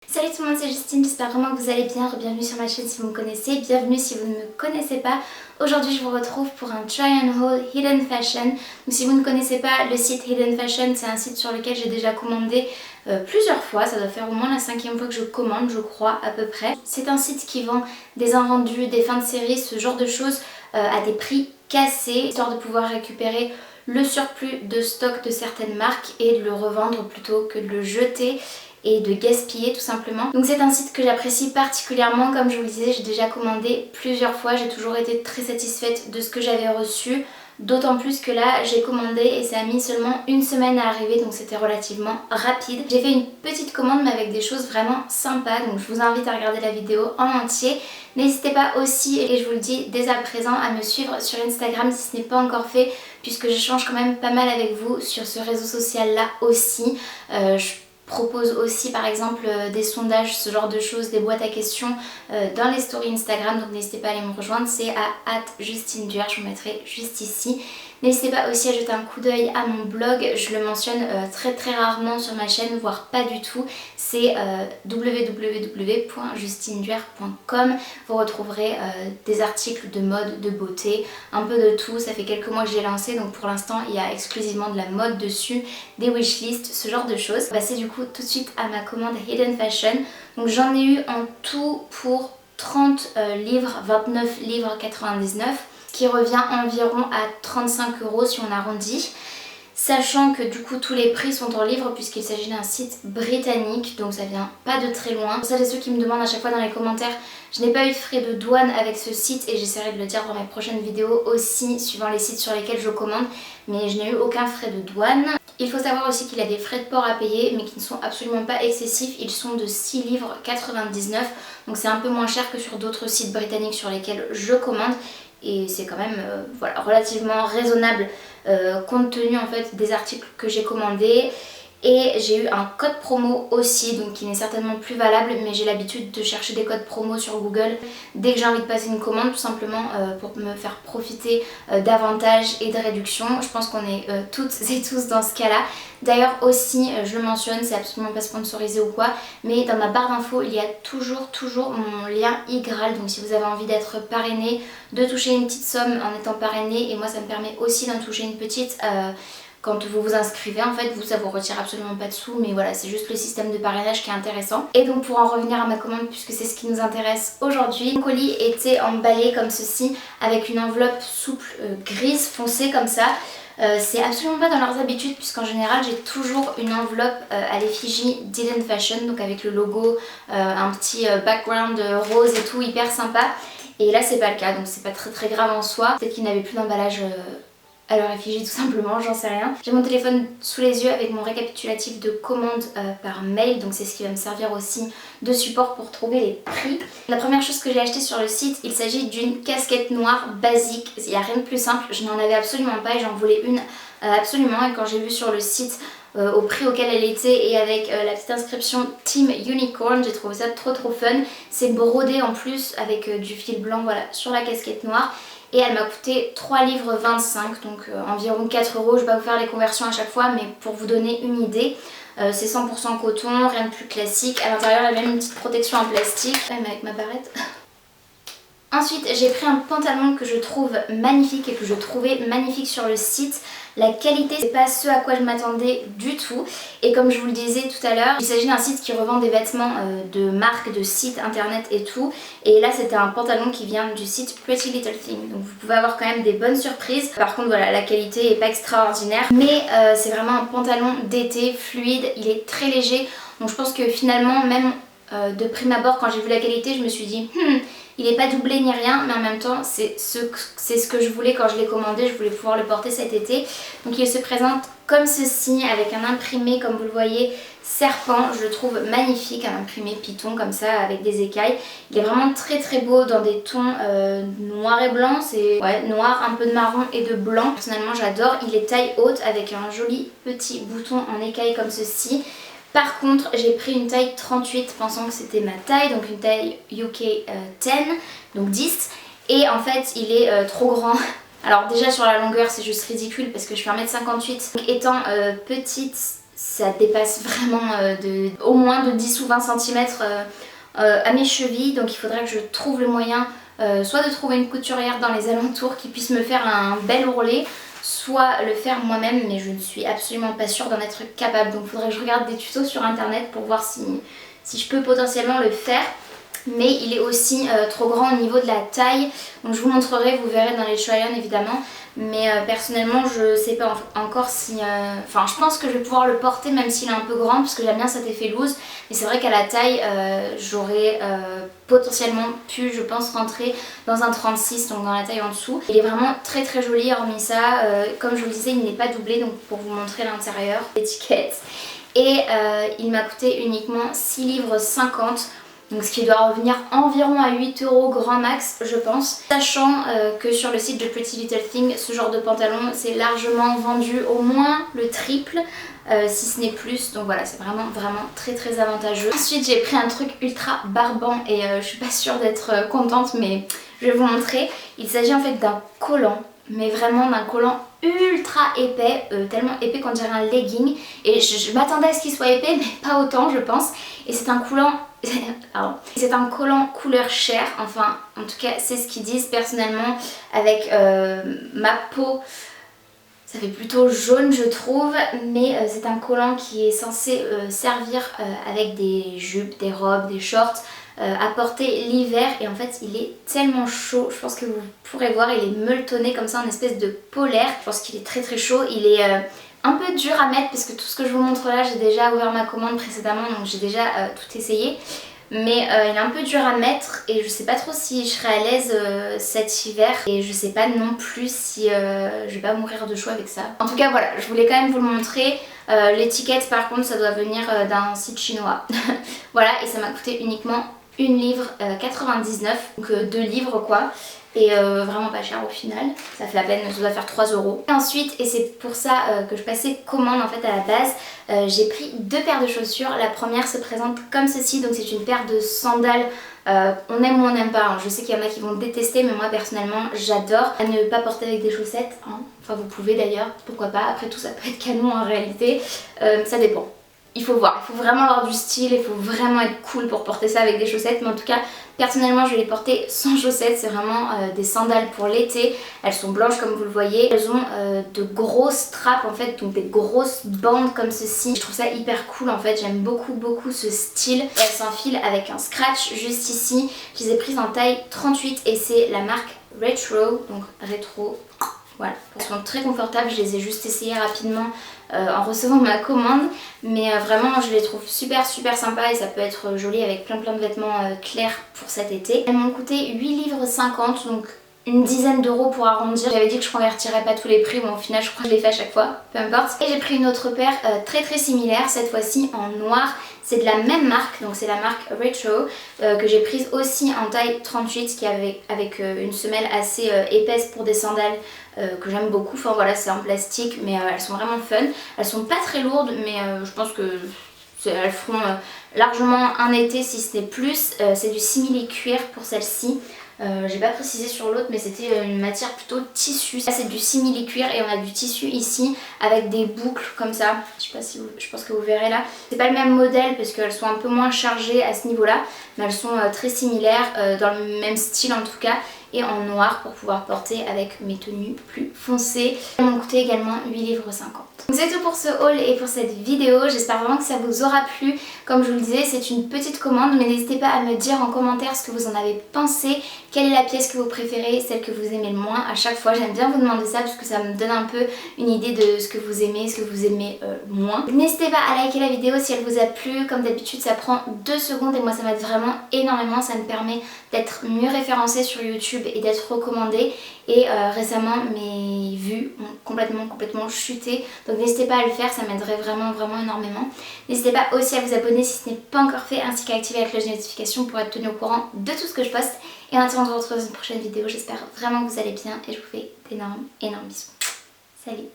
Salut tout le monde, c'est Justine, j'espère vraiment que vous allez bien. Bienvenue sur ma chaîne si vous me connaissez, bienvenue si vous ne me connaissez pas. Aujourd'hui je vous retrouve pour un try and haul Hidden Fashion. Donc si vous ne connaissez pas le site Hidden Fashion, c'est un site sur lequel j'ai déjà commandé plusieurs fois. Ça doit faire au moins la 5e fois que je commande, je crois, à peu près. C'est un site qui vend des invendus, des fins de série, ce genre de choses à des prix cassés, histoire de pouvoir récupérer le surplus de stock de certaines marques et de le revendre plutôt que de le jeter et de gaspiller tout simplement. Donc c'est un site que j'apprécie particulièrement, comme je vous le disais, j'ai déjà commandé plusieurs fois, j'ai toujours été très satisfaite de ce que j'avais reçu, d'autant plus que là j'ai commandé et ça a mis seulement une semaine à arriver, donc c'était relativement rapide. J'ai fait une petite commande mais avec des choses vraiment sympas, donc je vous invite à regarder la vidéo en entier. N'hésitez pas aussi, et je vous le dis dès à présent, à me suivre sur Instagram si ce n'est pas encore fait, puisque j'échange quand même pas mal avec vous sur ce réseau social là aussi. Je propose aussi par exemple des sondages, ce genre de choses, des boîtes à questions dans les stories Instagram, donc n'hésitez pas à aller me rejoindre, c'est à @JustineDuer, je vous mettrai juste ici. N'hésitez pas aussi à jeter un coup d'œil à mon blog, je le mentionne très rarement sur ma chaîne, voire pas du tout, c'est www.justineduer.com. Vous retrouverez des articles de mode, de beauté, un peu de tout. Ça fait quelques mois que j'ai lancé, donc pour l'instant il y a exclusivement de la mode dessus, des wishlists, ce genre de choses. On va passer du coup tout de suite à ma commande Hidden Fashion. Donc j'en ai eu en tout pour 30 livres, 29 livres 99, qui revient environ à 35 € si on arrondit. Sachant que du coup tous les prix sont en livres puisqu'il s'agit d'un site britannique, donc ça vient pas de très loin. Pour celles et ceux qui me demandent à chaque fois dans les commentaires, je n'ai pas eu de frais de douane avec ce site et j'essaierai de le dire dans mes prochaines vidéos aussi, suivant les sites sur lesquels je commande, mais je n'ai eu aucun frais de douane. Il faut savoir aussi qu'il y a des frais de port à payer mais qui ne sont absolument pas excessifs, ils sont de 6 livres 99, donc c'est un peu moins cher que sur d'autres sites britanniques sur lesquels je commande. Et c'est quand même voilà, relativement raisonnable compte tenu en fait des articles que j'ai commandés. Et j'ai eu un code promo aussi, donc qui n'est certainement plus valable, mais j'ai l'habitude de chercher des codes promo sur Google dès que j'ai envie de passer une commande, tout simplement pour me faire profiter d'avantages et de réductions. Je pense qu'on est toutes et tous dans ce cas-là. D'ailleurs aussi, je le mentionne, c'est absolument pas sponsorisé ou quoi, mais dans ma barre d'infos, il y a toujours mon lien iGraal, donc si vous avez envie d'être parrainé, de toucher une petite somme en étant parrainé, et moi ça me permet aussi d'en toucher une petite quand vous vous inscrivez. En fait, vous, ça vous retire absolument pas de sous, mais voilà, c'est juste le système de parrainage qui est intéressant. Et donc pour en revenir à ma commande, puisque c'est ce qui nous intéresse aujourd'hui, mon colis était emballé comme ceci, avec une enveloppe souple grise foncée comme ça. C'est absolument pas dans leurs habitudes, puisqu'en général j'ai toujours une enveloppe à l'effigie d'Hidden Fashion, donc avec le logo, un petit background rose et tout, hyper sympa. Et là c'est pas le cas, donc c'est pas très grave en soi. Peut-être qu'ils n'avaient plus d'emballage à leur effigie tout simplement, j'en sais rien. J'ai mon téléphone sous les yeux avec mon récapitulatif de commandes par mail, donc c'est ce qui va me servir aussi de support pour trouver les prix. La première chose que j'ai acheté sur le site, il s'agit d'une casquette noire basique, il n'y a rien de plus simple, je n'en avais absolument pas et j'en voulais une absolument, et quand j'ai vu sur le site au prix auquel elle était et avec la petite inscription Team Unicorn, j'ai trouvé ça trop fun. C'est brodé en plus avec du fil blanc, voilà, sur la casquette noire. Et elle m'a coûté 3 livres 25, donc environ 4 €. Je vais pas vous faire les conversions à chaque fois, mais pour vous donner une idée, c'est 100% coton, rien de plus classique. À l'intérieur, elle a même une petite protection en plastique, même avec ma barrette. Ensuite, j'ai pris un pantalon que je trouve magnifique et que je trouvais magnifique sur le site. La qualité, c'est pas ce à quoi je m'attendais du tout. Et comme je vous le disais tout à l'heure, il s'agit d'un site qui revend des vêtements de marques, de sites internet et tout. Et là, c'était un pantalon qui vient du site Pretty Little Thing. Donc vous pouvez avoir quand même des bonnes surprises. Par contre, voilà, la qualité est pas extraordinaire. Mais c'est vraiment un pantalon d'été, fluide, il est très léger. Donc je pense que finalement, même de prime abord, quand j'ai vu la qualité, je me suis dit il n'est pas doublé ni rien, mais en même temps c'est ce que je voulais quand je l'ai commandé, je voulais pouvoir le porter cet été. Donc il se présente comme ceci, avec un imprimé, comme vous le voyez, serpent, je le trouve magnifique, un imprimé python comme ça avec des écailles. Il est vraiment très beau dans des tons noir et blanc, c'est noir, un peu de marron et de blanc. Personnellement j'adore, il est taille haute avec un joli petit bouton en écaille comme ceci. Par contre, j'ai pris une taille 38 pensant que c'était ma taille, donc une taille UK 10, donc 10. Et en fait, il est trop grand. Alors déjà sur la longueur, c'est juste ridicule parce que je fais 1m58. Donc étant petite, ça dépasse vraiment au moins de 10 ou 20 cm à mes chevilles, donc il faudrait que je trouve le moyen soit de trouver une couturière dans les alentours qui puisse me faire un bel ourlet, soit le faire moi-même, mais je ne suis absolument pas sûre d'en être capable, donc il faudrait que je regarde des tutos sur internet pour voir si je peux potentiellement le faire. Mais il est aussi trop grand au niveau de la taille, donc je vous montrerai, vous verrez dans les try-on évidemment, mais personnellement je sais pas encore si... Enfin je pense que je vais pouvoir le porter même s'il est un peu grand parce que j'aime bien cet effet loose, mais c'est vrai qu'à la taille j'aurais potentiellement pu, je pense, rentrer dans un 36, donc dans la taille en dessous. Il est vraiment très très joli hormis ça, comme je vous le disais il n'est pas doublé, donc pour vous montrer l'intérieur, l'étiquette, et il m'a coûté uniquement 6 livres 50. Donc ce qui doit revenir environ à 8 € grand max je pense. Sachant que sur le site de Pretty Little Thing, ce genre de pantalon c'est largement vendu au moins le triple, si ce n'est plus. Donc voilà, c'est vraiment très très avantageux. Ensuite j'ai pris un truc ultra barbant et je suis pas sûre d'être contente, mais je vais vous montrer. Il s'agit en fait d'un collant, mais vraiment d'un collant ultra épais, tellement épais qu'on dirait un legging. Et je m'attendais à ce qu'il soit épais, mais pas autant je pense. Et c'est un collant... c'est un collant couleur chair, enfin en tout cas c'est ce qu'ils disent. Personnellement avec ma peau ça fait plutôt jaune je trouve, mais c'est un collant qui est censé servir avec des jupes, des robes, des shorts à porter l'hiver, et en fait il est tellement chaud, je pense que vous pourrez voir, il est molletonné comme ça en espèce de polaire. Je pense qu'il est très très chaud, il est un peu dur à mettre parce que tout ce que je vous montre là, j'ai déjà ouvert ma commande précédemment, donc j'ai déjà tout essayé. Mais il est un peu dur à mettre et je sais pas trop si je serai à l'aise cet hiver, et je sais pas non plus si je vais pas mourir de chaud avec ça. En tout cas voilà, je voulais quand même vous le montrer. L'étiquette par contre ça doit venir d'un site chinois. Voilà, et ça m'a coûté uniquement 1 livre 99, donc 2 livres quoi. Et vraiment pas cher au final, ça fait la peine, ça doit faire 3 €. Et ensuite, et c'est pour ça que je passais commande en fait à la base, j'ai pris 2 paires de chaussures. La première se présente comme ceci, donc c'est une paire de sandales, on aime ou on n'aime pas, hein. Je sais qu'il y en a qui vont détester, mais moi personnellement j'adore. À ne pas porter avec des chaussettes, hein. Enfin vous pouvez d'ailleurs, pourquoi pas, après tout ça peut être canon en réalité, ça dépend. Il faut voir, il faut vraiment avoir du style, il faut vraiment être cool pour porter ça avec des chaussettes, mais en tout cas personnellement je vais les porter sans chaussettes. C'est vraiment des sandales pour l'été. Elles sont blanches comme vous le voyez, elles ont de grosses straps en fait, donc des grosses bandes comme ceci. Je trouve ça hyper cool en fait, j'aime beaucoup ce style. Et elles s'enfilent avec un scratch juste ici. Je les ai prises en taille 38 et c'est la marque Retro, donc rétro. Voilà, elles sont très confortables, je les ai juste essayées rapidement en recevant ma commande, mais vraiment je les trouve super sympas et ça peut être joli avec plein de vêtements clairs pour cet été. Elles m'ont coûté 8 livres 50, donc une dizaine d'euros pour arrondir. J'avais dit que je convertirais pas tous les prix, mais au final je crois que je les fais à chaque fois, peu importe. Et j'ai pris une autre paire très similaire, cette fois-ci en noir. C'est de la même marque, donc c'est la marque Retro, que j'ai prise aussi en taille 38, qui est avec une semelle assez épaisse pour des sandales que j'aime beaucoup. Enfin voilà, c'est en plastique, mais elles sont vraiment fun. Elles sont pas très lourdes, mais je pense que elles feront largement un été si ce n'est plus. C'est du simili-cuir pour celle-ci. J'ai pas précisé sur l'autre, mais c'était une matière plutôt tissu. Là c'est du simili-cuir et on a du tissu ici avec des boucles comme ça. Je sais pas si je pense que vous verrez là. C'est pas le même modèle parce qu'elles sont un peu moins chargées à ce niveau là, mais elles sont très similaires, dans le même style en tout cas, et en noir pour pouvoir porter avec mes tenues plus foncées. Elles m'ont coûté également 8 livres 50. Donc c'est tout pour ce haul et pour cette vidéo, j'espère vraiment que ça vous aura plu. Comme je vous le disais, c'est une petite commande, mais n'hésitez pas à me dire en commentaire ce que vous en avez pensé, quelle est la pièce que vous préférez, celle que vous aimez le moins. À chaque fois j'aime bien vous demander ça parce que ça me donne un peu une idée de ce que vous aimez, ce que vous aimez moins. N'hésitez pas à liker la vidéo si elle vous a plu, comme d'habitude ça prend 2 secondes et moi ça m'aide vraiment énormément, ça me permet d'être mieux référencée sur YouTube et d'être recommandée. Et récemment mes vues ont complètement chuté, donc n'hésitez pas à le faire, ça m'aiderait vraiment énormément. N'hésitez pas aussi à vous abonner si ce n'est pas encore fait, ainsi qu'à activer la cloche de notification pour être tenu au courant de tout ce que je poste. Et en attendant de vous retrouver dans une prochaine vidéo, j'espère vraiment que vous allez bien et je vous fais d'énormes bisous. Salut!